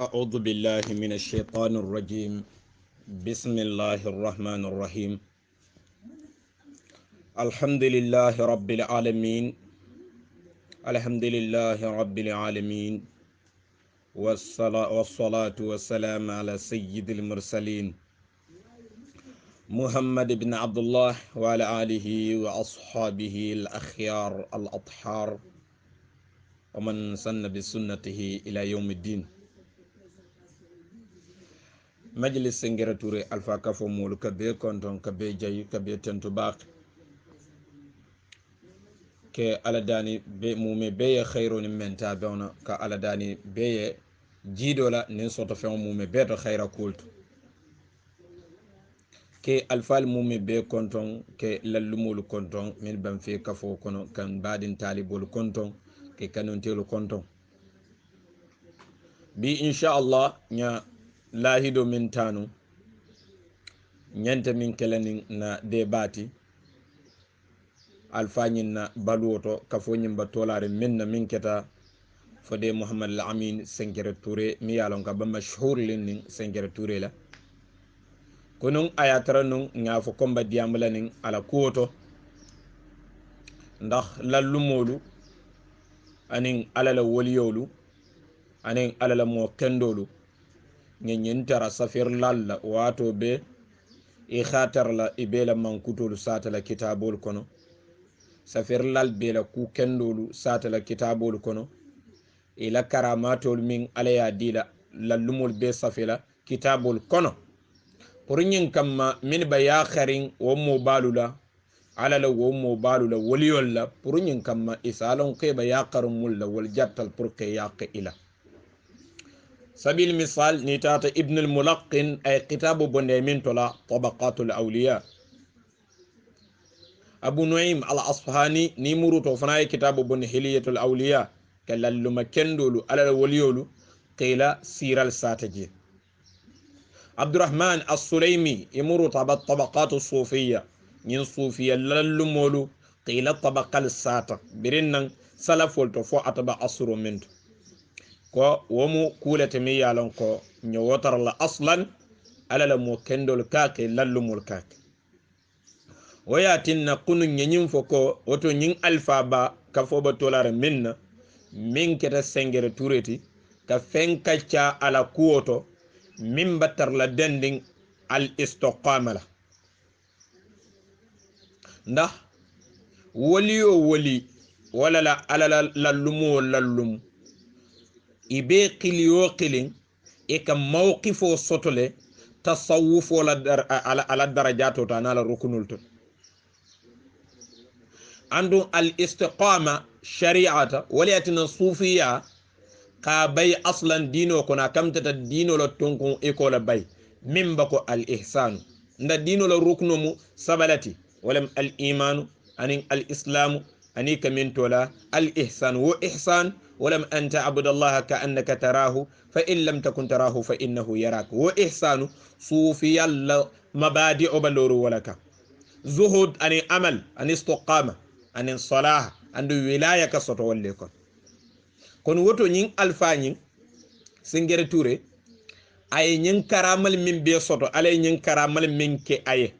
أعوذ بالله من الشيطان الرجيم. بسم الله الرحمن الرحيم. الحمد لله رب العالمين. الحمد لله رب العالمين والصلاة والسلام على سيد المرسلين محمد بن عبد الله وعلى آله وأصحابه الأخيار الأطهار ومن سن بسنته إلى يوم الدين. مجلس سنجرة توري ألفا كفو مول كبير كونتون كبير جاي كبير تنتو باق ke aladani be mume beye khairu ni menta bewna ka aladani beye jidola nin soto fe mume beto khaira kultu ke alfal mume be konton ke lallumul konton min ban fe kafo kono kan badin talibul konton ke kanontelu konton bi insha Allah nya lahido min tanu nyanta min kelanin na debati alfanyin na baluwoto kafonyin batolare minna min keta fode Muhammad al-Amin Senkere Touré mi yalon ka ba mashhur lin Senkere Touré la kunun ayatara nun ngafo komba diambla nin ala kuoto ndax lallumolu anin alala woliyolu anin alala mo kendolu nyen tara safir lalla wato be e khatar la ibela mankutolu satala kitabul kono safir lal bela ku kendolu satala kitabul kono ila karamatol min alaya dila lallumol be safila kitabul kono pour nyin kamma min ba ya kharin wo mo balula alala wo mo balula woliyol la pour nyin kamma isalon ke ba ya qarumul la wal jattal pour ke yaq ila sabil misal ni tata ibn al mulaqqin ay kitabu bonde min tola tabaqatul awliya abu nuaym al asfahani ni muruto fana kitabu bonde hiliyatul awliya kalalluma kendolu alala woliyolu qila siral sataji abdurrahman as-sulaymi imuru tabaqatu sufiyya min sufiyya lallumolu qila tabaqal sata birinnan salafol to fo ataba asru mintu ko womu kulete mi yalon ko nyowotar la aslan alala mo kendol kake lallumul kake wayatinna kunu nyin foko woto nyin alfa ba kafo ba tolare minna min keta Senkere Touré ka fenka cha ala kuoto min batar la dending al istiqama la ndax waliyo wali wala la ala lallumo lallum ibe qiliyo qilin e ka mawqifo sotole tasawuf wala ala darajato ta na la rukunul to andu al istiqama shari'ata waliyatina sufiya ka bay aslan dino kona kamtata dino la tonkon ekola bay min bako al ihsan nda dino la ruknumu sabalati walam al iman anin al islam ani kamin tola al ihsan wa ihsan walam anta abudallaha ka annaka tarahu fa in lam takun tarahu fa innahu yarak wa ihsanu sufiya la mabadi obaloru walaka zuhud ani amal ani istiqama ani salah andu wilaya ka soto walle kon kon woto nyin alfa nyin Senkere Touré ay nyin karamal min be soto alay nyin karamal min ke aye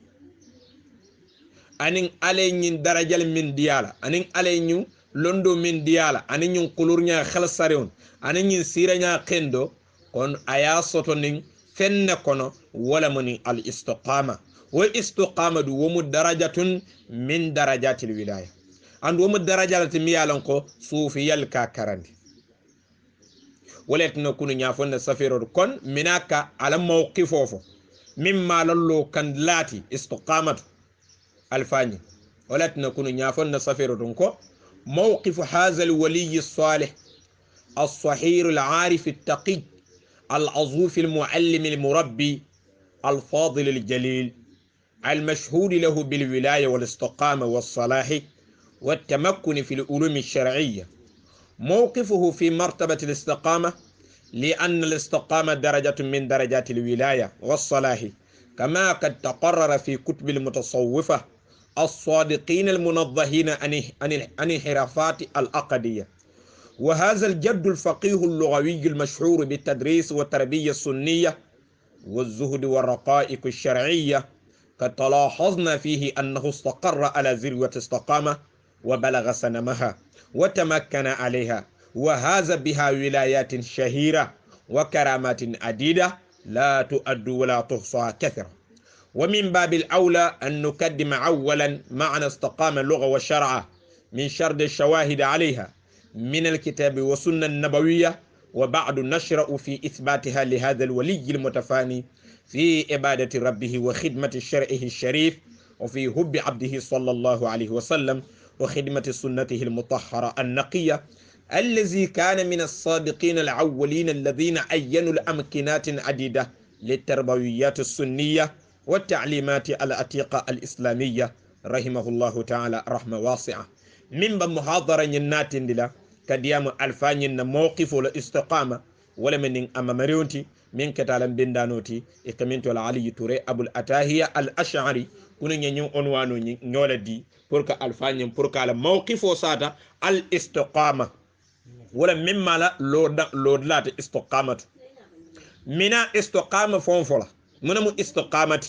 anin alay nyin darajal min diala anin alay nyin londo min diala anin nyin kulurnya khalsareon anin nyin siranya kendo kon aya soto nin fenne kono wala moni al istiqama wa istiqama du womu darajatun min darajatil wilaya and womu darajatil miyalan ko sufiyal ka karandi ولكن كونو نيافون سفيرو كون مناكا على موقفوفو مما لولو كان لاتي استقامت الفاني ولكن كونو نيافون سفيرو كو موقف هذا الولي الصالح الصحير العارف التقي العظوف المعلم المربي الفاضل الجليل المشهود له بالولاية والاستقامة والصلاح والتمكن في العلوم الشرعية موقفه في مرتبة الاستقامة لأن الاستقامة درجة من درجات الولاية والصلاح كما قد تقرر في كتب المتصوفة الصادقين المنظهين عن انحرافات العقدية وهذا الجد الفقيه اللغوي المشهور بالتدريس والتربية السنية والزهد والرقائق الشرعية قد تلاحظنا فيه أنه استقر على ذروة استقامة وبلغ سنمها وتمكن عليها وهذا بها ولايات شهيرة وكرامات عديدة لا تؤد ولا تحصى كثرة. ومن باب الأولى أن نقدم أولا معنى استقامة اللغة والشرع من شرط الشواهد عليها من الكتاب والسنة النبوية، وبعد نشرع في إثباتها لهذا الولي المتفاني في عبادة ربه وخدمة شرعه الشريف وفي حب عبده صلى الله عليه وسلم وخدمة سنته المطهرة النقية الذي كان من السابقين الأولين الذين عينوا الأمكنات عديدة للتربويات السنية والتعليمات العتيقة الإسلامية رحمه الله تعالى رحمة واسعة. من بمحاضرة ينات لله كديام الفاني موقف الاستقامة ولا من أمامريونتي من كتالم بندانوتي إكمنتو العلي توري أبو الأتاهية الأشعري كنا نيو عنوانو نيولا دي بورك الفاني بورك على موقف وساتا الاستقامة ولا مما لا لودلات استقامة منا استقامة فونفولا منمو استقامة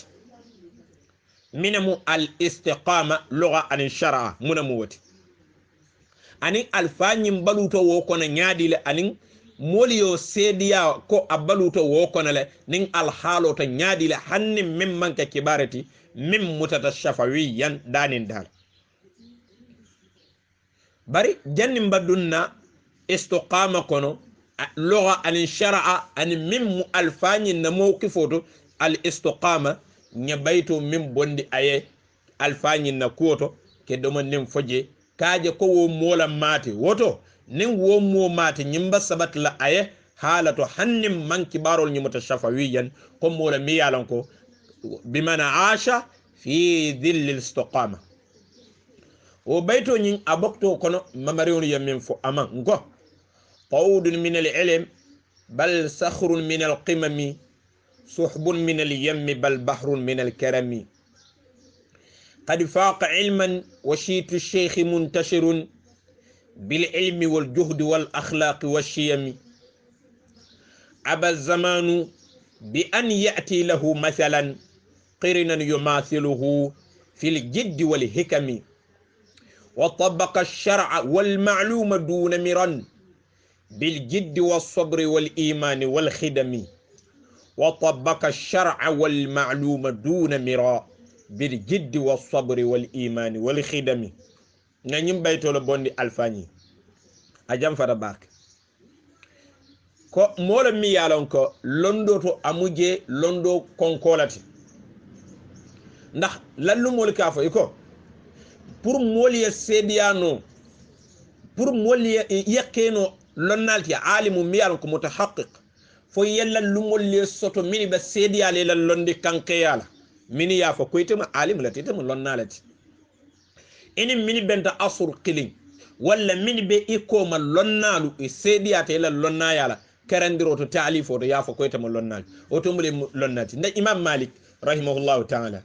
منمو الاستقامة لغة عن الشرع منمو وتي anin alfanyin baluto wo kono nyaadile anin moliyo sediya ko abaluto wo kono le nin alhaalo to nyaadile hanni min manka kibarati min mutata shafawiyan danin dal bari janni mbadunna istiqama kono lugha anin shar'a anin min mu alfanyin na mawqifoto al istiqama nyabayto min bondi aye alfanyin na kuoto ke domon nin foje kaje ko wo mola mate woto nin wo mo mate nyimba sabat la aye halato hannim manki barol nyimata shafawiyan ko mola mi yalan ko bimana asha fi dhill al-istiqama o bayto nyin abokto kono mamariwon yamin fo aman ngo qawdun min al-ilm bal sakhrun min al-qimam suhbun min al-yam bal bahrun min al-karami قد فاق علما وشيت الشيخ منتشر بالعلم والجهد والأخلاق والشيم أبى الزمان بأن يأتي له مثلا قرنا يماثله في الجد والحكم وطبق الشرع والمعلوم دون مرا بالجد والصبر والإيمان والخدم وطبق الشرع والمعلوم دون مرا بالجد والصبر والإيمان والخدم نانيم بايتولو بوندي الفاني أجام فرباك ko mola mi yalon ko londo to amuje londo konkolati ndax lallu mol ka fa ko pour moliya sediano pour moliya yakeno lonnalti alimu mi yalon ko mutahaqqiq fo yella lumol soto mini ba sediyale la londi kanke yala mini ya fa koytema alim la tetema lonnalati eni mini benta asur qilin walla mini be ikoma lonnalu e sediyate la lonna yala karandiro to ta'lifo to ya fa koytema lonnal o to mule lonnati nda imam malik rahimahullahu ta'ala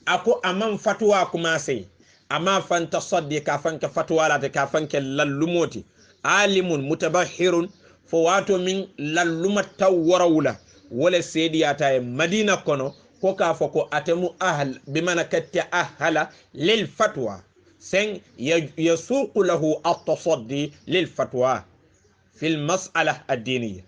ako amam fatwa commencé ama fanta saddi ka fanka fatwa la te ka fanka lallumoti alimun mutabahhirun fo wato min lalluma tawwarawla wala sediyata e madina kono ko ka foko atemu ahl bimana katta ahla lil fatwa sen yasuq lahu at-tasaddi lil fatwa في المسألة الدينية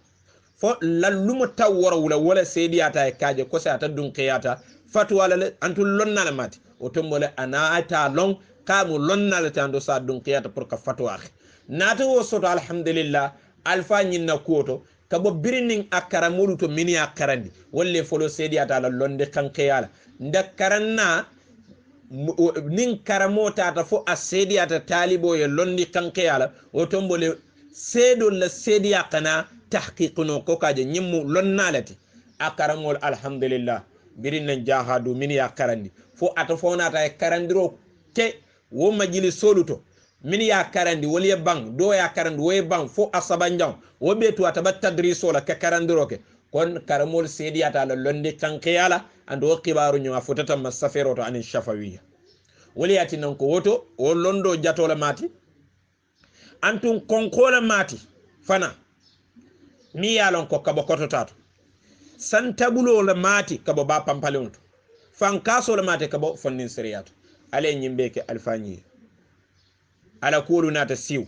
فللم تاور ولا سيدياتا كاجي كوسا تدون قياتا فتوى انتو لوننا لمات وتمول انا اتا لون كامو لوننا لتاندو سا دون قياتا بركا فتوى اخي ناتو وصوت الحمد لله الفا نينا كوتو كبو برينين اكارا مولوتو مني اكاراندي ولي فولو سيدياتا لوندي كان قيالا ndakaranna nin karamota ta fo asediata talibo ye londi kanke yala o tombole sedo la sediya kana tahqiqno ko kaje nyimmu lonnalati akaramol alhamdulillah birinna jahadu min ya karandi fo ata fonata e karandiro ke wo majili soluto min ya karandi woli bang do ya karandi wo bang fo asabanjam wo betu ataba tadriso la ka karandiro ke kon karamol sediyata la londi kanke yala ando kibaru nyuma fotata masafero to anin shafawiyya woli ati non ko woto o londo jatola mati antun konkola mati fana mi yalon ko kabo kototato santabulo la mati kabo ba pampalonto fankaso la mati kabo fonnin siriyato ale nyimbe ke alfani ala kulu nata siw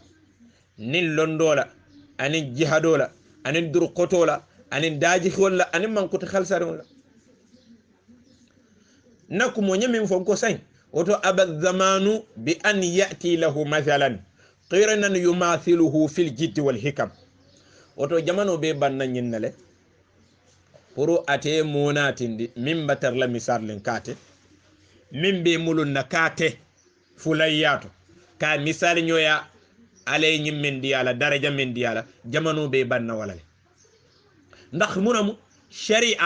nin londola anin jihadola anin durqotola anin daji xolla anin mankuta khalsarola nakumo nyamin fonko sain oto abad zamanu bi an yati lahu mathalan qiranan yumathiluhu fil jidd wal hikam oto jamano be banna nyinnale poro ate monatindi min batar la misarlen kate min be mulun nakate fulayato ka misal nyoya ale nyimmen diala daraja men diala jamano be banna walale ndax munamu sharia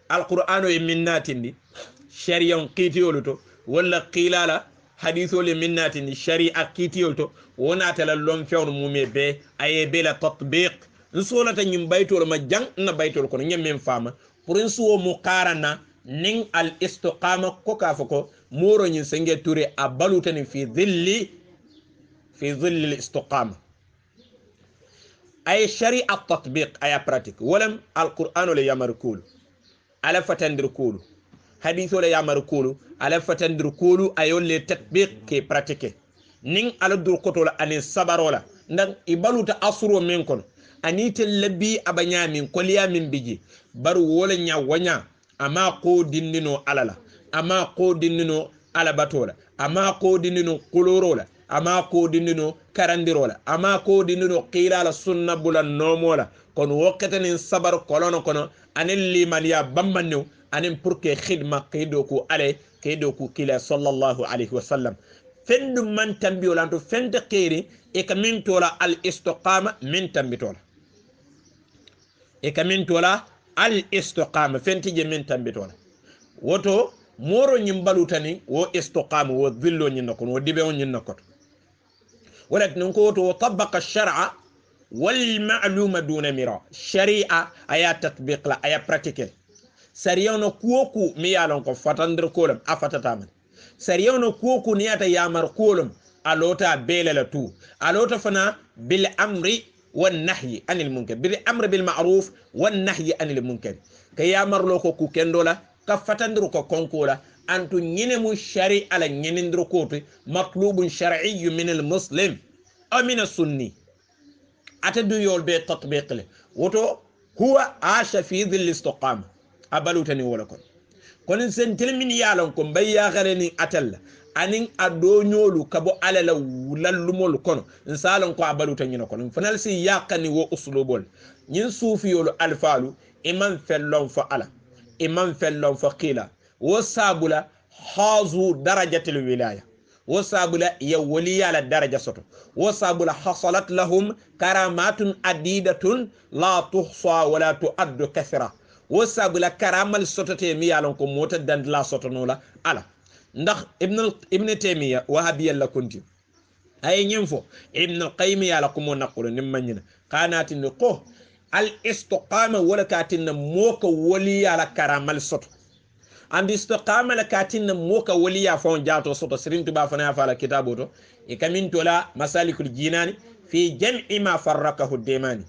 alqur'ano e minnatindi shari'an qitiyolu to walla qilala hadithol e minnatindi sharia qitiyolu to wonata la lon fewno mume be aye be la tatbiq nsolata nyim baytol ma jang na baytol ko nyemmen fama pour nsuwo muqarana ning al istiqama ko ka fako moro nyin senge touré a balutani fi dhilli al istiqama ay sharia tatbiq ay pratique walam al qur'an le yamar kulu ala fatandir kulu hadithu le yamar kulu ala fatandir kulu ayol le tatbiq ke pratique ning ala dur kotola ani sabarola ndan ibaluta asro men kono anite labbi abanya min koliya min biji bar wola nya wanya ama ko dindino alala ama ko dindino alabatola ama ko dindino kulorola ama ko dindino karandirola ama ko dindino qilala sunna bulan nomola kon wokatanin sabar kolono kono anen limaniya bammannew anen pour que khidma qido ko ale qido ko kila sallallahu alayhi wa sallam fendu man tambiolanto fende qiri e kamin tola al istiqama min tambitola e kamin tola al istiqama fentije min tambitola woto moro nyimbalutani wo istiqama wo dhillo nyinno ko wo dibe on nyinno ko ولكن نقول طبق الشرع والمعلومة دون مراء شريعة أيا تطبيق لا أيا براتيكل سريانو كوكو ميالون كو فتندر كولم أفتتامن سريانو كوكو نياتا يامر كولم ألوتا بيلا تو ألوتا فنا بالأمر والنهي عن المنكر بالأمر بالمعروف والنهي عن المنكر كي يامر لوكو كوكندولا كفتندر كو كونكولا أنتو نينمو الشريعة على نينندرو كوتي مطلوب شرعي من المسلم أو من السني أتدو يول بي تطبيق له وتو هو عاش في ظل الاستقامة أبلو تاني ولكم كون سنتل من يالونكم بيا غريني أتل أنين أدو نيولو كبو على للمول كونو نسالونكو أبلو تاني نكون فنالسي ياقني و أسلوبول نين صوفي يولو ألفالو إمان فلون فعلا إمان فلون فقيلا وصابلا حازو درجة الولاية وصابلا يولي على الدرجة سطو وصابلا حصلت لهم كرامات عديدة لا تحصى ولا تؤد كثرة وصابلا كرامة السطو تيمية لنكم موتا دند لا سطو نولا على ndax ibn taymiya wahabiya la kunti ay nyemfo ibn al-qayyim ya la kumo naqulu nimmanina qanati ni ko al istiqama wala katin moka wali ala karamal soto andi istiqama la katin moka wali ya fon jato soto sirintu ba fana fa la kitabo to e kamin to la masalikul jinani fi jam'i ma farrakahu ad-dimani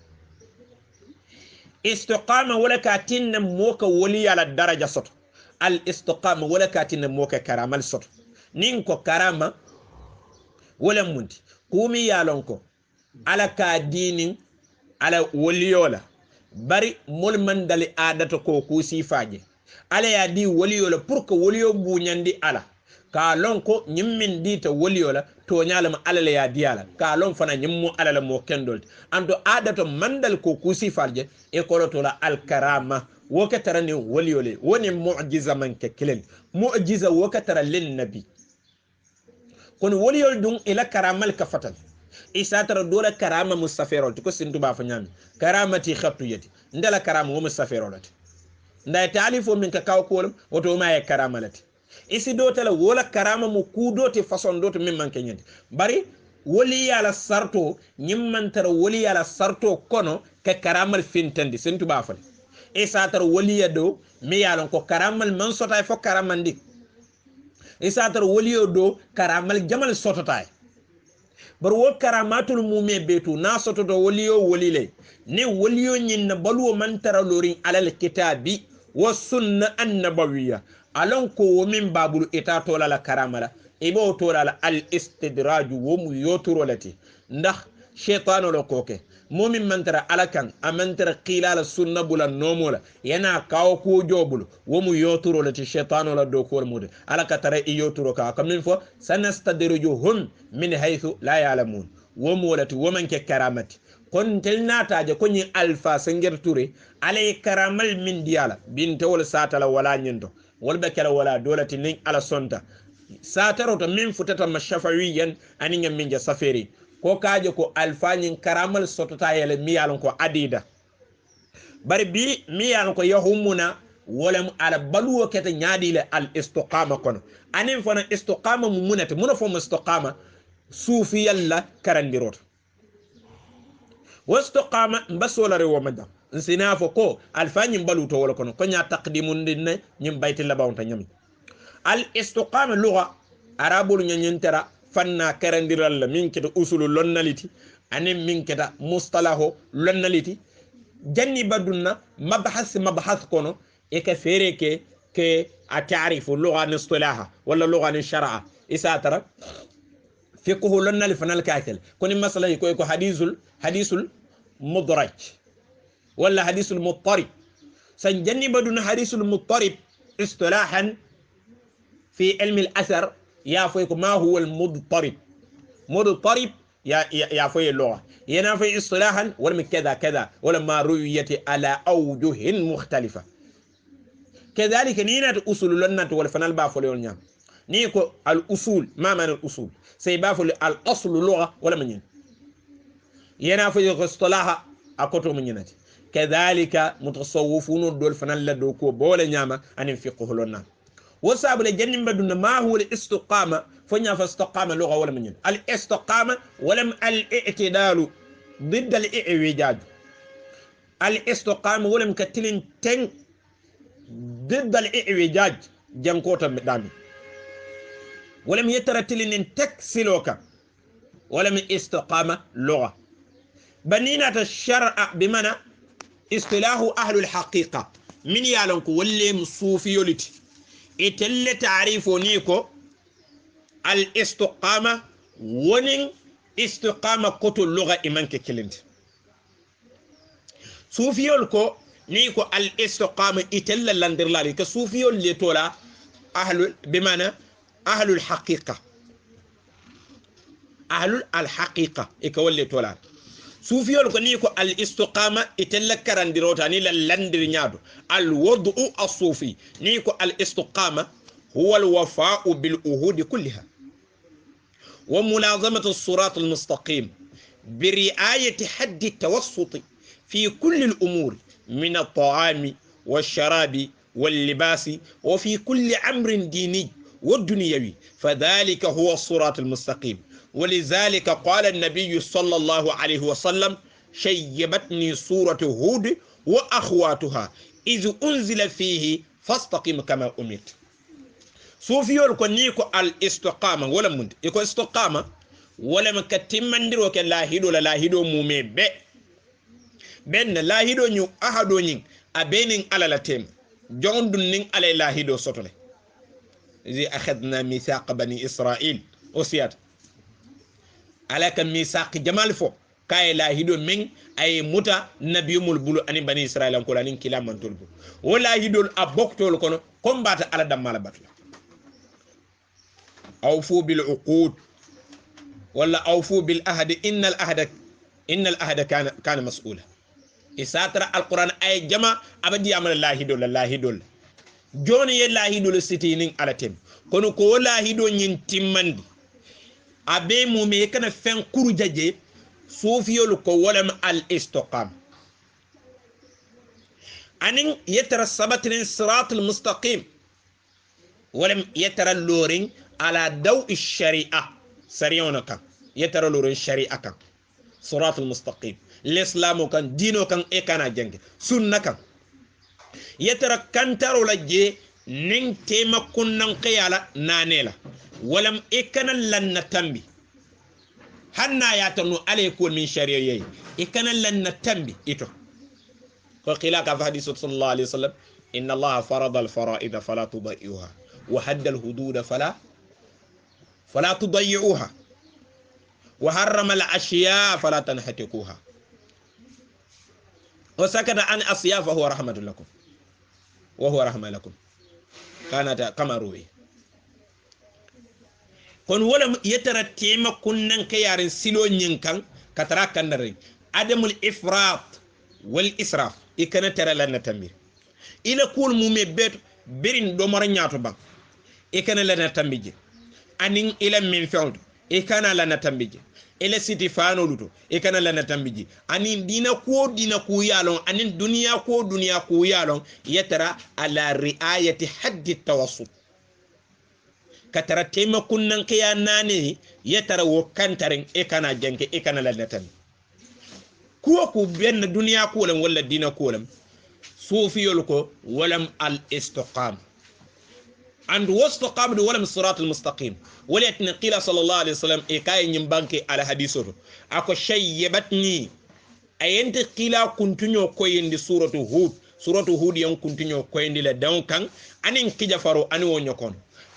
istiqama wala katin moka wali ala daraja soto al istiqama wala katin moka karamal soto nin ko karama wala munti kumi yalonko ala ka dinin ala waliyola bari mol man dali adata ko ku sifaje ala ya di waliyola pour que waliyo buñandi ala ka lonko nyimmin dita waliyola to nyalama ala ya di ala ka lon fana nyimmo ala la mo kendol ando adata mandal ko ku sifaje e ko to la al karama وكترني وليولي وني معجزة من ككلن معجزة وكتر للنبي كون وليول دون إلى كرامة الكفتل إساتر دولة كرامة مستفيرول تكو سنتو بافنيامي كرامتي خطو يدي ندلا كرامة ومستفيرولات nda talifo min ka kaw kolum woto ma e karama lati isi do tala wala karama mo kudo te façon do to min manke nyande bari woli yala sarto nyimmantar woli yala sarto kono ka karamal fintandi sentu bafale isatar waliya do mi yalon ko karamal man sotay fo karamandi isatar waliyo do karamal jamal sototay bar wo karamatul mume betu nasoto to woliyo wolile ne woliyo nyin na baluwo man tara lorin alal kitabi wa sunna annabawiyya alon ko min babulu ita tola la karamala ibo tola la al istidraju wo mu yoturo lati ndax shaytanu lo koke mumin mantara alakan amantara qilala sunna bula nomola yana kawo ko jobulu wo mu yoturo lati shaytanu la do ko mude alaka tara i yoturo ka kamin fo sanastadrijuhum min haythu la ya'lamun wo mu lati wo man ke karamati kon telnataje ko nyi alfa sengir ture alay karamal min diala binte wol satala wala nyindo wol be kala wala dolati nin ala sonta sataro to min futata mashafawiyan ani ngam min ja saferi ko kaaje ko alfa nyin karamal sotota yele mi yalon ko adida bari bi mi yalon ko yahumuna wolam ala baluwo kete nyaadi le al istiqama kono anin fona istiqama mu munata muna fo istiqama sufi yalla karandirot واستقامة بسولا ريو مدام نسينافو كو الفاني مبالو تو ولا كونو كنيا تقديمون دين نيم بايت اللباون تا نيامي الاستقامة لغة عربو نين ترى فنا كرنديرال من كده اصول لوناليتي اني من كده مصطلحو لوناليتي جاني بدونا مبحث كونو اك فيريكي كي اتعرف اللغة الاصطلاحة ولا اللغة الشرعة اساترا فقه لونالي فنال كاكل كوني مثلا يكو حديث المدرج ولا حديث المضطرب سنجنب دون حديث المضطرب اصطلاحا في علم الأثر يعرف ما هو المضطرب مضطرب يعرف اللغة ينافي اصطلاحا ولم كذا ولما رويت على أوجه مختلفة كذلك نينات أصول لنا والفنال بافوليون نيام نيكو الأصول ما معنى الأصول سيبافولي الأصل لغة ولا منين ينافي اصطلاح أكتر من يناتي كذلك متصوفون دول فنال دوكو بولا نياما أن ينفقه لنا وصاب لجنب بدون ما هو الاستقامة فنيا فاستقامة لغة ولا منين الاستقامة ولم الاعتدال ضد الإعوجاج الاستقامة ولم كتلين تن ضد الإعوجاج جنكوتا دامي ولم يترتلين تكسلوكا ولم استقامة لغة بنينة الشرع بمعنى اصطلاح أهل الحقيقة من يعلمكو واللي مصوفيولتي اتل تعريفو نيكو الاستقامة ونين استقامة قطو اللغة إمانك كلمت صوفيولكو نيكو الاستقامة اتل لندرلالي كصوفيول اللي تولا أهل بمعنى أهل الحقيقة أهل الحقيقة إكو اللي تولا صوفيول كنيكو الاستقامة اتلكران ديروتاني للندر نيادو الوضع الصوفي نيكو الاستقامة هو الوفاء بالعهود كلها وملازمة الصراط المستقيم برعاية حد التوسط في كل الأمور من الطعام والشراب واللباس وفي كل أمر ديني والدنيوي فذلك هو الصراط المستقيم ولذلك قال النبي صلى الله عليه وسلم شيبتني سورة هود وأخواتها إذ أنزل فيه فاستقم كما أمرت صوفيول كنيكو الاستقامة ولا مند يكو استقامة ولا مكتمندر وكان لا هيدو مومي بن لا هيدو نيو أحدو نين أبينين على لاتيم جون دون نين على لا هيدو سوتولي إذ أخذنا ميثاق بني إسرائيل أسيات على كم ميثاق جمال فو كاي لا هيدو من أي موتا نبيوم البلو أني بني إسرائيل أنكو لانين كلا من تلبو ولا هيدو الأبوك تولو كونو كم بات على دم على باتلا أوفوا بالعقود ولا أوفوا بالأهد إن الأهد كان مسؤولا إساتر القرآن أي جمع أبدي عمل الله هيدو جوني الله هيدو لستينين على تيم كونو كو الله هيدو نينتيماندي abe mu me kana fen kuru jaje sufiyol ko walam al istiqam anin yatara sabatin sirat al mustaqim walam yatara lorin ala daw al shari'a sariyonaka yatara lorin shari'a kan sirat al mustaqim l'islam kan dino kan e kana jenge sunna kan yatara kantaro laje nin tema kunnan qiyala nanela ولم إكنا لن نتنبي hanna ya tanu alaykul min shari'iyyi ikana lan tambi ito ko qila ka hadith sallallahu alaihi wasallam inna allaha farada al fara'id fala tudayuha wa hadda al hudud fala tudayuha wa harrama al ashiya fala tanhatikuha wa sakata an asya fa huwa rahmatun lakum wa huwa rahma lakum kanata kama ruwi kon wala yetara tema kunnan kayarin silo nyinkan katara kandare adamul ifrat wal israf ikana tara lan tamir ila kul mume bet berin do mara nyaato bang ikana lan tambije anin ila min fewdo ikana lan tambije ila siti fano luto ikana lan tambije anin dina ku yalon anin duniya ku yalon yetara ala riayati haddi tawassut katara tema kunnan kaya nane yetara wo kantaren ikana jenke ikana lan tamije ku benn duniya kulam wala dina kulam sufiyol ko walam al istiqam and wastaqam walam sirat al mustaqim walatna qila sallallahu alaihi wasallam e kay nyim banke ala hadisoto ako shayyabatni ayente qila kuntunyo koyindi suratu hud yan kuntunyo koyindi la dankan anin kijafaro ani wonyokon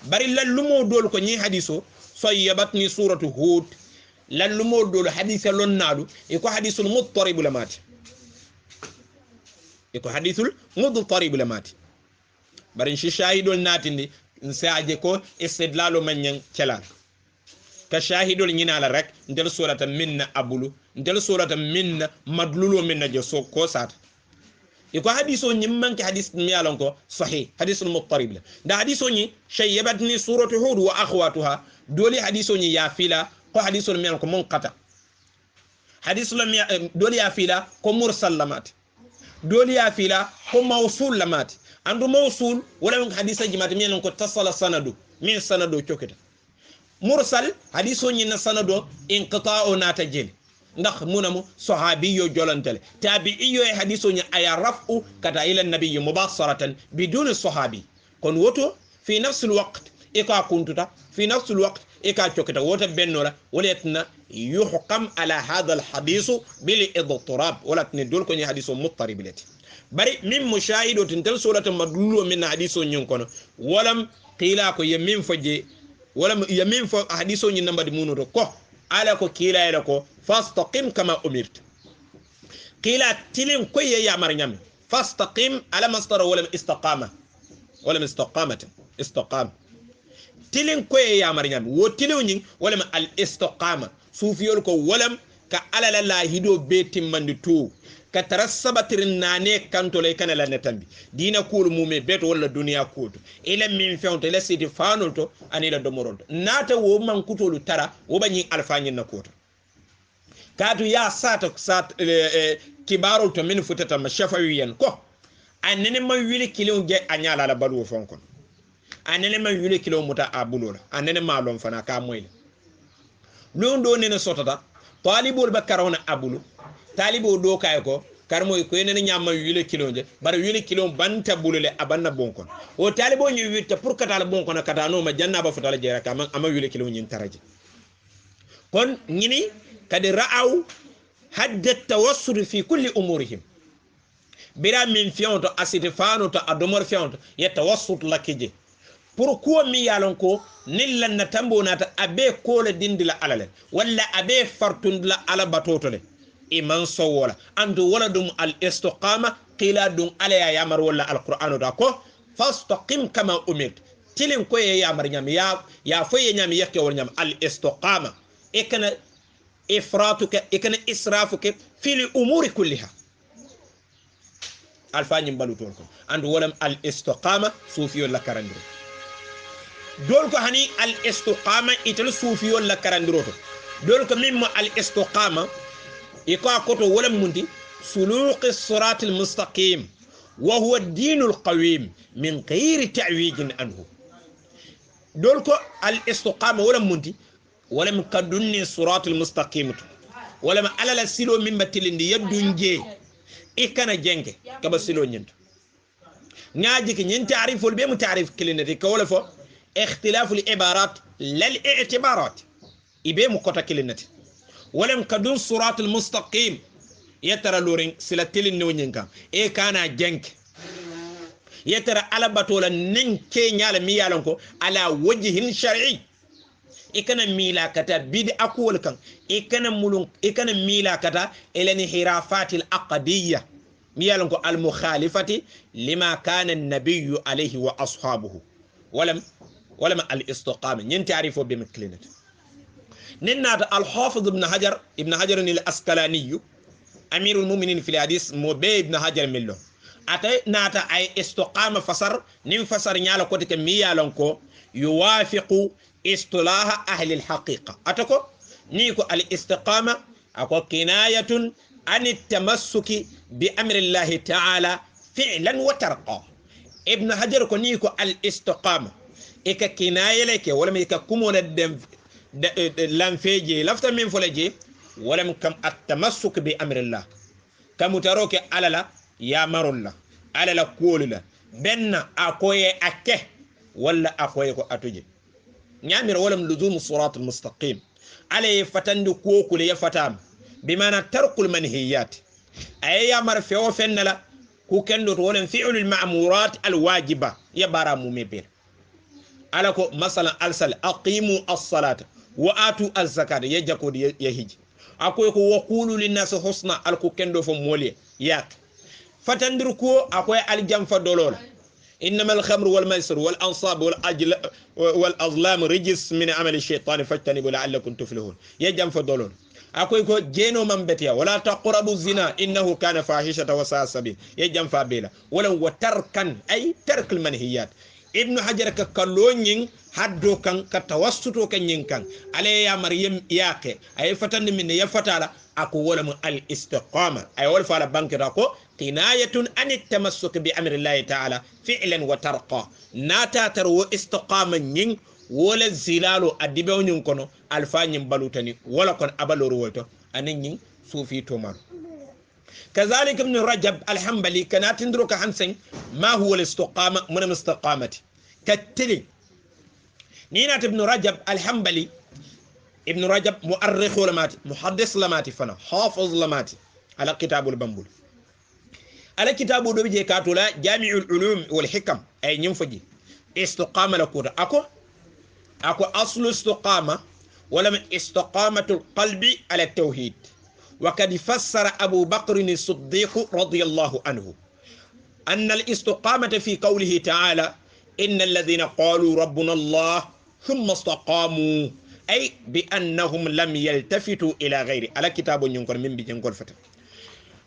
bari lallumo dol ko nyi hadiso shayyabatni suratu hud lallumo dol hadisa lonnadu iko hadisul muttarib lamati iko hadithul mudtarib lamati barin shi shahidul natindi nsaaje ko istidlalu manyan kala ka shahidul nyinala rek ndel surata minna abulu ndel surata minna madlulu minna je so ko sat iko hadiso nyimman ki hadith mi yalon ko sahih hadithul muttarib la da hadiso nyi shayyabatni suratu hud wa akhwatuha doli hadiso nyi ya fila ko hadisul mi ko munqata hadisul mi doli ya fila ko mursal lamati doli ya fila ko mawsul lamati andu mawsul wala hadisa jimati mi ko tasala sanadu min sanadu chokita mursal hadiso nyi na sanado inqita'u natajil ndax munamu sahabiyyo jolantale tabi'iyyo e hadiso nyi aya rafu kata ila nabiyyi mubasharatan bidun sahabi kon woto fi nafsi alwaqt ika kuntuta fi nafsi alwaqt ika chokita wota bennola walatna yuhkam ala hadha alhadith bil idtirab walatni dol ko ni hadiso muttarib lati bari min mushahido tintal surata madlulo min hadiso nyin kono walam qila ko yemin faje walam yemin fa hadiso nyin nambadi munoto ko ala ko kila ila ko fastaqim kama umirt qila tilin ko ye ya marnyam fastaqim ala masdar walam istaqama walam istaqamata istaqam tilin ko ye ya marnyam wo tilin walam al istaqama sufiyol ko walam ka ala la hido betim manditu ka tarasabatirin nane kantole kana la netambi dina kul mume beto wala duniya kuto ila min fewto ila siti fanolto anila domorodo nata wo man kutolu tara wo bani alfanyin na kuto kadu ya sat kibarol to min futata ma shafawiyan ko anene ma wili kilon ge anyala la balu fonkon anene ma wili kilon muta abulola anene ma lon fana ka moyle londo ne sotata talibul bakarona abulu talibo do kay ko karmo ko enen nyamma yule kilonje bara yule kilon banta bulule abanna bonkon o talibo nyi witta pour katala bonkon kata no ma janna ba futala jera kam ama yule kilon nyin taraje kon nyini kadi ra'aw hadda tawassul fi kulli umurihim bira min fionto asitefano to adomor fionto ya tawassut lakije pour ko mi yalon ko nillan na tambo nata abe ko le dindila alale walla abe fartundila ala batotole iman sowola andu wala dum al istiqama qila dum ala ya yamar wala al qur'anu da ko fastaqim kama umirt tilin ko ye yamar nyam ya foye nyam yake wal nyam al istiqama ikana ifratuka ikana israfuka fil umuri kulliha al fanyim balutol ko andu wala al istiqama sufiyo la karandiro dol ko hani al istiqama itel sufiyo la karandiro to dol ko mimmo al istiqama iko koto wala mundi suluq as-sirat al-mustaqim wa huwa ad-din al-qawim min ghayr ta'wij anhu dol ko al-istiqama wala mundi wala kadunni sirat al-mustaqim wala ala la silo min batilindi yadunje ikana jenge kaba silo nyint ñaaji ki ñin ta'riful be mu ta'rif kilinati ko wala fo ikhtilaf al-ibarat lal i'tibarat ibe mu kota kilinati ولم كدون صراط المستقيم يترى لورين سلاتيل نونينكا إيه كان جنك يترى على بطولة ننكي نيال ميالنكو على وجه شرعي إكنا ميلا كتا بيد أقول كان إكنا ميلا كتا إلى انحرافات العقدية ميالنكو المخالفة لما كان النبي عليه وأصحابه ولم الاستقامة ينتعرفوا بمكلنة ننات الحافظ ابن حجر الأسقلاني أمير المؤمنين في الحديث مبي ابن حجر ملو أتى ناتا أي استقامة فسر نفسر نيالو كوتك ميالنكو يوافق اصطلاح أهل الحقيقة أتكو نيكو الاستقامة أكو كناية عن التمسك بأمر الله تعالى فعلا وترقى ابن حجر كنيكو الاستقامة إكا كناية لك ولم إكا كمون لنفيجي لفتا من فلجي ولم كم التمسك بأمر الله كمتروك على لا يا مر الله على لا كول لا بنا أكوي أكه ولا أكوي أتوجي نعمر ولم لزوم الصراط المستقيم عليه فتند كوكو ليفتام بمعنى ترك المنهيات أي يامر فيو فنلا كوكندو ولم فعل المأمورات الواجبة يبارا ممبير alako masalan alsal aqimu as-salata wa atu az-zakata yajako yahiji akoy ko waqulu lin-nas husna alko kendo fo mole yak fatandir ko akoy aljamfa dolol innamal khamru wal maisir wal ansab wal azlam rijis min amali ash-shaytan fajtanibu la'allakum tuflihun yajamfa dolol akoy ko jeno mambetiya wala taqrabu zina innahu kana fahishatan wa sa'a sabil yajamfa bela wala wa tarkan ay tarkul manhiyat ibnu hajar ka kalonyin haddo kan ka tawassuto kan yin kan ale ya maryam yake ay fatande min ya fatala ako wala mu al istiqama ay wal fala bankata ko kinayatun an tamassuk bi amri allah ta'ala fi'lan wa tarqa nata tarwo istiqama yin wala zilalu adibe nyin kono alfanyin balutani wala kon abaloru wolto anin yin sufi to mar كذلك ابن رجب الحنبلي كانت تندرك حنسن ما هو الاستقامة من الاستقامة كالتلي نينات ابن رجب الحنبلي ابن رجب مؤرخ لماتي محدث لماتي فنا حافظ لماتي على كتاب البنبول على كتاب بيجي كاتولا جامع العلوم والحكم أي ينفجي استقامة لكورة أكو أصل استقامة ولم استقامة القلب على التوحيد وقد فسر أبو بكر الصديق رضي الله عنه أن الاستقامة في قوله تعالى إن الذين قالوا ربنا الله ثم استقاموا أي بأنهم لم يلتفتوا إلى غيره على كتاب ينقل من بيجنقل فتح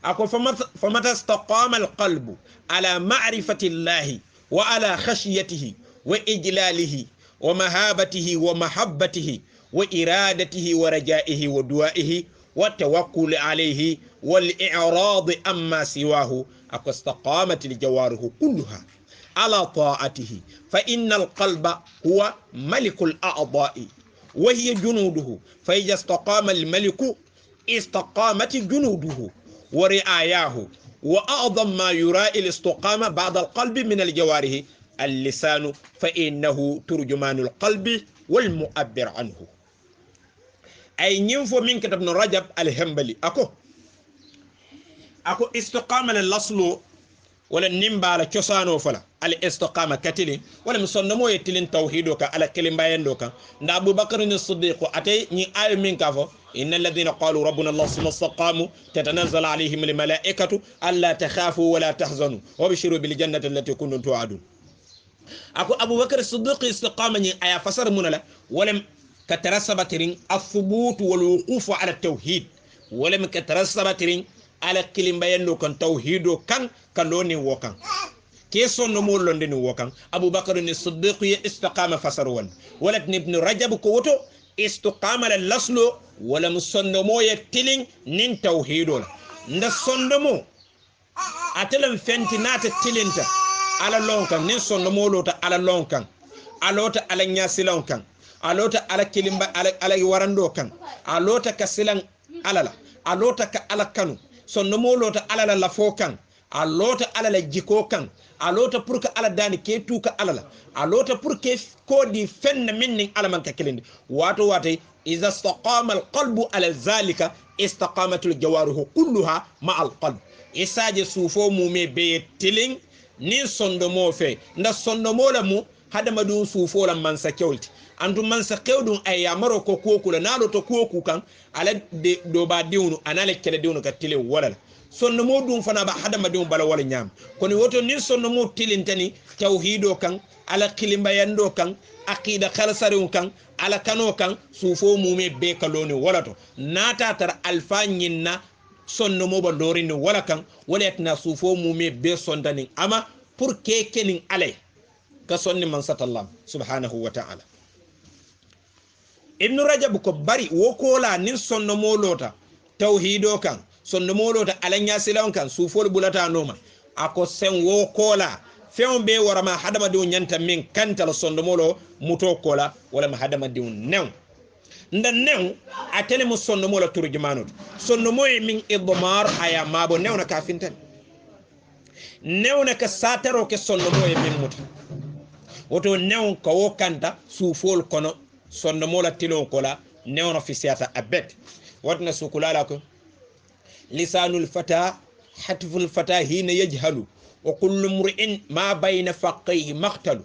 أقول فمتى استقام القلب على معرفة الله وعلى خشيته وإجلاله ومهابته ومحبته وإرادته ورجائه ودعائه والتوكل عليه والإعراض أما سواه استقامت الجوارح كلها على طاعته فإن القلب هو ملك الأعضاء وهي جنوده فإذا استقام الملك استقامت جنوده ورعاياه وأعظم ما يرائي الاستقامة بعد القلب من الجوارح اللسان فإنه ترجمان القلب والمؤبر عنه أي نينفو من كتاب ابن رجب الحنبلي أكو استقامة للأصل ولا نيمبا على كسانو فلا الاستقامة كتلي ولا مصنمو يتلين توحيدوكا على كلمة يندوكا نا أبو بكر الصديق أتي ني آي من كافو إن الذين قالوا ربنا الله ثم استقاموا تتنزل عليهم الملائكة ألا تخافوا ولا تحزنوا وبشروا بالجنة التي كنتم توعدون أكو أبو بكر الصديق استقامة ني آية فسر منلا ولم كترسبترين الثبوت والوقوف على التوحيد ولم كترسبترين على كلمة يندوكا توحيدو كان كالوني وكان كيسون نمول لندن وكان أبو بكر الصديق استقام فسرون ولكن ابن رجب كوتو استقام للأصل ولم صنمو يتلين نين توحيدو ندا صنمو أتلم فنتنات تلينتا على لونكان نين صنمو لوتا على لونكان alota ala nyasilan kan alota ala kilimba ala warando kan alota kasilan alala alota ka ala kanu sonno mo lota alala la fo kan a lota ala la jiko kan a lota pour que ala dani ke tuka ala la a lota pour que ko di fenna minni ala man ka kelindi wato wate iza istaqama alqalbu ala zalika istaqamat aljawarihu kulluha ma alqalb isaje sufo mume be tiling ni sondomo fe nda sondomo la mu hadama dun sufo la man sa kewlti andu man sa kewdun ay yamaro ko kokula nalo to koku kan ala de do ba diwnu anale kele diwnu ka tile wala sonno mo dum fana ba hadama dum bala wala nyam kono woto ni sonno mo tilintani tawhido kan ala kilimba yando kan aqida khalsarun kan ala kano kan sufo mume be kaloni wala to nata tar alfa nyinna sonno mo ba lorini wala kan wala etna sufo mume be sondani ama pour que kenin alay ka sonni man satallam subhanahu wa ta'ala ibn rajab ko bari wo kola nin sonno mo lota tawhido kan sonno mo lota alanya silon kan sufol bulata noma ako sen wo kola fewn be warama hadama diw nyanta min kantal sonno mo lo muto kola wala ma hadama diw new nda new atele mo sonno mo la turjumanut sonno mo min idmar aya mabo new na kafintan new na ka sataro ke sonno mo min muta woto new ko wo kanta sufol kono sonno mo la tilon kola new na fisiata abet watna sukulala ko lisanul fata hatful fata hina yajhalu wa kullu mur'in ma bayna faqayhi maqtalu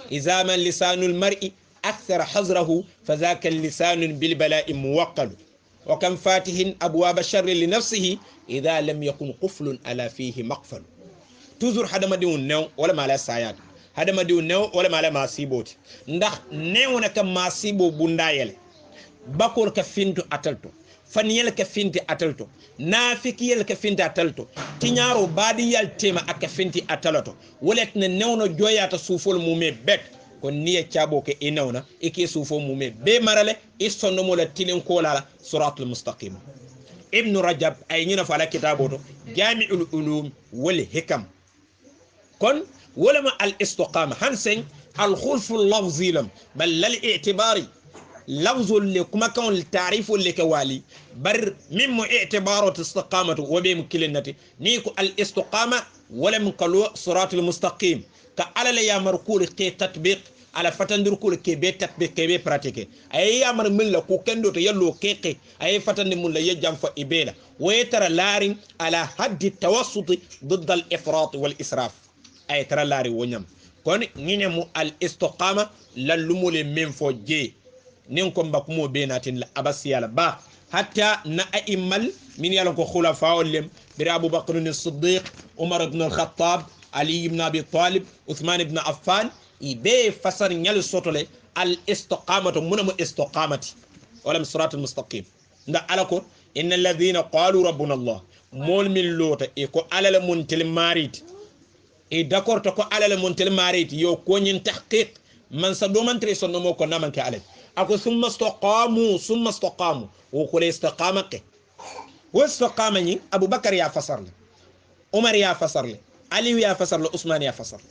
idha man lisanul mar'i akthar hazrahu fadhaka lisanun bil bala'i muwaqqal wa kam fatihin abwab sharri li nafsihi idha lam yakun quflun ala fihi maqfal toujours hadama diun new wala mala sayat hadama diun new wala mala masiboti ndax new na kam masibo bundayele bakor ka fintu atalto faniyel ka finti atalto nafikiyel ka finti atalto tinyaro badi yal tema aka finti atalato wolet ne newno joyata sufol mume bet ko niya chabo ke inawna ike sufo mume be marale isonno mo la tilin ko la siratul mustaqim ibn rajab ay ñina fa la kitabo to jami'ul ulum wal hikam kon wala ma al istiqama hansen al khulf al lafzi lam bal lal i'tibari لفظ اللي كما كان التعريف اللي كوالي بر مما اعتباره استقامته وبهم كلنتي نيكو الاستقامة ولم قالوا صراط المستقيم كعلى لي مركول كي تطبيق على فتندر كل كي بي تطبيق كي بي براتيكي اي امر من لا كو كندو يلو كيكي اي فتند من لا يجام فإبيلا ويترى لارين على حد التوسط ضد الافراط والاسراف اي ترى لاري ونيم كون نينمو الاستقامة للمول من فوجي nin ko mbakumo be natin la abasiyala ba hatta na aimal min yalan ko khulafa wallem bir Abu Bakr as-Siddiq Umar ibn al-Khattab Ali ibn Abi Talib Uthman ibn Affan ibe fasar nyal sotole al istiqamatu munam istiqamati wala sirat al-mustaqim nda alako innal ladhina qalu rabbuna Allah mol min lota e ko alal muntil marit e d'accord to ko alal muntil marit yo ko nyin tahqiq man sa do man tre sonno mo ko naman ke alal ako summa istaqamu wo ko istiqamake wo istiqama ni Abu Bakar ya fasarle Umar ya fasarle Ali ya fasarle Usman ya fasarle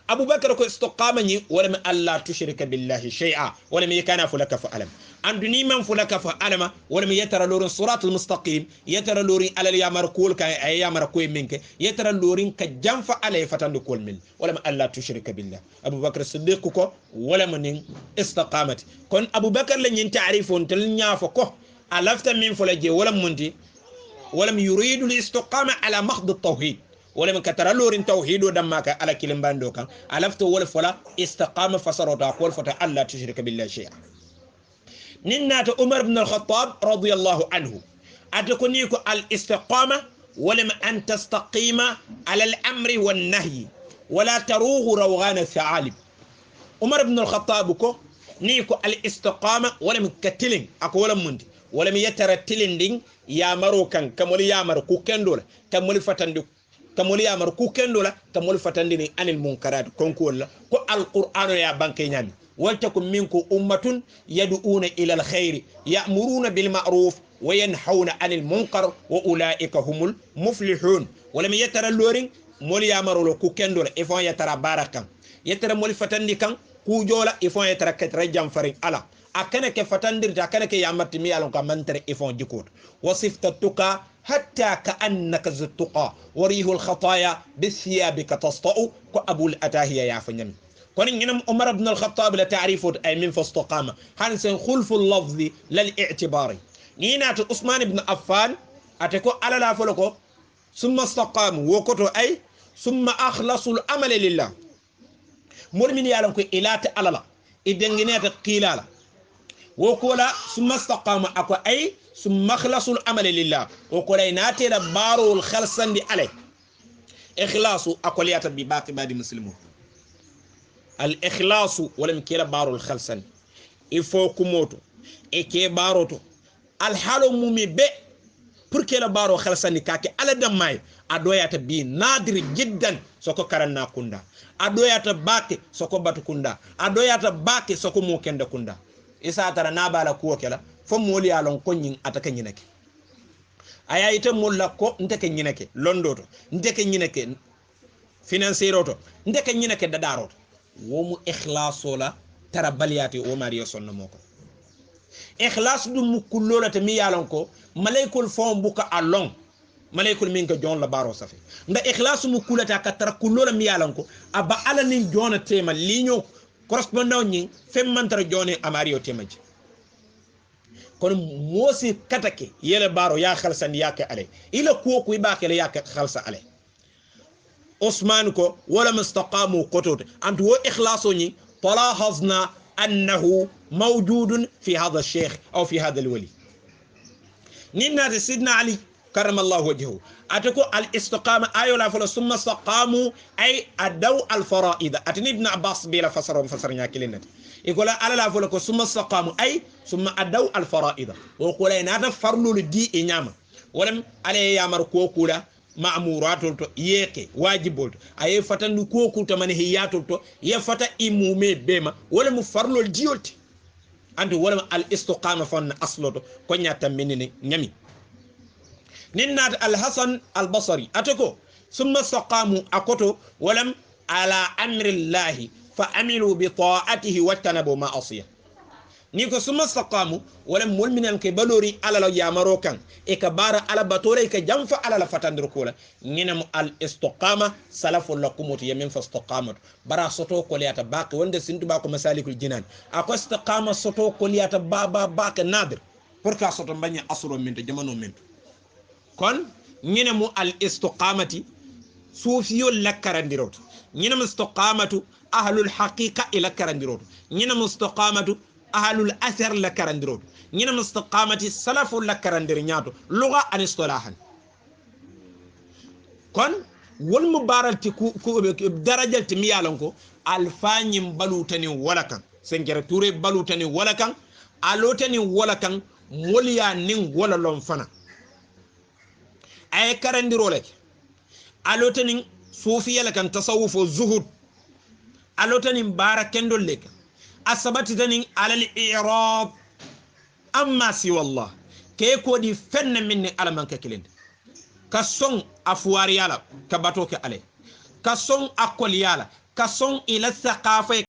Abu Bakar ko istiqama ni wala ma alla tushrika billahi shay'a wala ma yakana fulaka fa alam anduni man fulaka fa alama wala ma yatara lurun siratul mustaqim yatara lurin ala yamar kul ka ay yamar ko minke yatara lurin ka jamfa alay fatandu kol min wala ma alla tushrika billah Abu Bakar Siddiq ko wala ma nin istiqamati kon Abu Bakar la nyin ta'rifun tel nyaafo ko alafta min fulaje wala munti wala yuridu al-istiqama ala mahd at-tauhid wala man katara lorin tawhido damma ka ala kilimbando kan alafto wala fala istiqama fasarota qol fata alla tushrika billahi shay'a ninnata Umar ibn al-Khattab radiyallahu anhu atakuni ko al-istiqama wala an tastaqima ala al-amri wan-nahy wala tarughu rawghan al-tha'alib Umar ibn al-Khattab ko ni ko al-istiqama wala katilin ako wala mundi wala mi yatara tilinding ya maro kan kamoli ya mar ku kendola kamoli fatandi kamoli ya mar ku kendola kamoli fatandi ni anil munkarat konko la ko al-Qur'an ya banke nyami waltakum minkum ummatun yad'una ila al-khair ya'muruna bil ma'ruf wa yanhauna 'anil munkar wa ulaika humul muflihun wala mi yatara loring moli ya maro ku kendola e fon yatara barakan yatara moli fatandi kan ku jola e fon yatara katra jam farin ala akana ke fatandirta akana ke yamatti mi yalon ka mantere ifon jikot wasifta tuka hatta ka annaka zuttuqa warihu al-khataya bi thiyabika tasta'u ko abul atahiya ya fanyami kon ñinam umar ibn al-khattab la ta'rifu ay min fastaqama han sen khulfu al-lafzi lal i'tibari ni nata usman ibn affan ate ko ala la foloko summa istaqamu wokoto ay summa akhlasu al-amal lillah mulmin yalan ko ilata alala idengineta qilala wokola summa istaqamu ako ay summa akhlasu al-amal lillah wokola inatela barul khalsandi alay ikhlasu akoliyata bi baqi badi muslimun al-ikhlasu walam kila barul khalsan ifo kumoto e ke baroto al-halu mumi be pour que la baro khalsani kake ala damay adoyata bi nadir jiddan soko karanna kunda adoyata bake soko batu kunda adoyata bake soko mo kenda kunda isa tara nabala ko kala fo moli alon konyin ataka nyinake aya ite mulla ko ndeke nyinake londoto ndeke nyinake financeroto ndeke nyinake dadaroto womu ikhlaso la tara baliyati o mariyo sonno moko ikhlas du mukullola te mi yalon ko malaykul fon buka along malaykul min ka jon la baro safi nda ikhlas mukulata ka tara kullola mi yalon ko aba ala nin jona tema liño correspondant ñi fem man tara jone amariyo temaji kon mosi katake yele baro ya khalsan yake ale ila ko ko ibake le yake khalsa ale Osman ko wala mustaqamu qotot antu wo ikhlaso ñi talahazna annahu موجود في هذا الشيخ أو في هذا الولي نينا سيدنا علي كرم الله وجهه أتكو الاستقامة أيولا فلو ثم استقاموا أي أدوا الفرائض أتني ابن عباس بلا فسر ناكلين يقول ألا لا فلو ثم استقاموا أي ثم أدوا الفرائض ويقول إن هذا فرلو لدي إنياما ولم عليه يامر كوكولا ma'muratul to yeke wajibol to ay fatandu koku to man hiyatul to ya fata imume bema wala mu farlol jiolti andu wala al istiqama fon asloto ko nyata menene nyami ninnat al hasan al basri atako summa istaqamu akoto walam ala amri llahi fa amilu bi ta'atihi wa tanabu ma asiya niko summa istaqamu wala mulminan ke balori ala la yamaro kan e ka bara ala batore ke jamfa ala la fatandir kola nyinam al istiqama salafu lakum yamin fastaqamat bara soto ko liata bak wonde sintu ba ko masalikul jinan ako istiqama soto ko liata baba bak nadir pour ka soto bagna asro min to jamano min kon nyinam al istiqamati sufiyo lakarandirot nyinam istiqamatu ahlul haqiqa ila karandirot nyinam istiqamatu ahlul athar la karandirot ñina mustaqamati salafu la karandir ñaato lugha an istolahan kon wol mubarati ku darajal ti mi yalan ko alfanyim balutani walakan sengere touré balutani walakan alotani walakan moliya nin wala lon fana ay karandirole alotani sufiya lakan tasawuf zuhud alotani barakendol lek asabati dani alal i'rab amma si wallah ke ko di fenn minni ala man ka kilinde ka son afwari yala ka bato ke ale ka son akol yala ka son ila thaqafa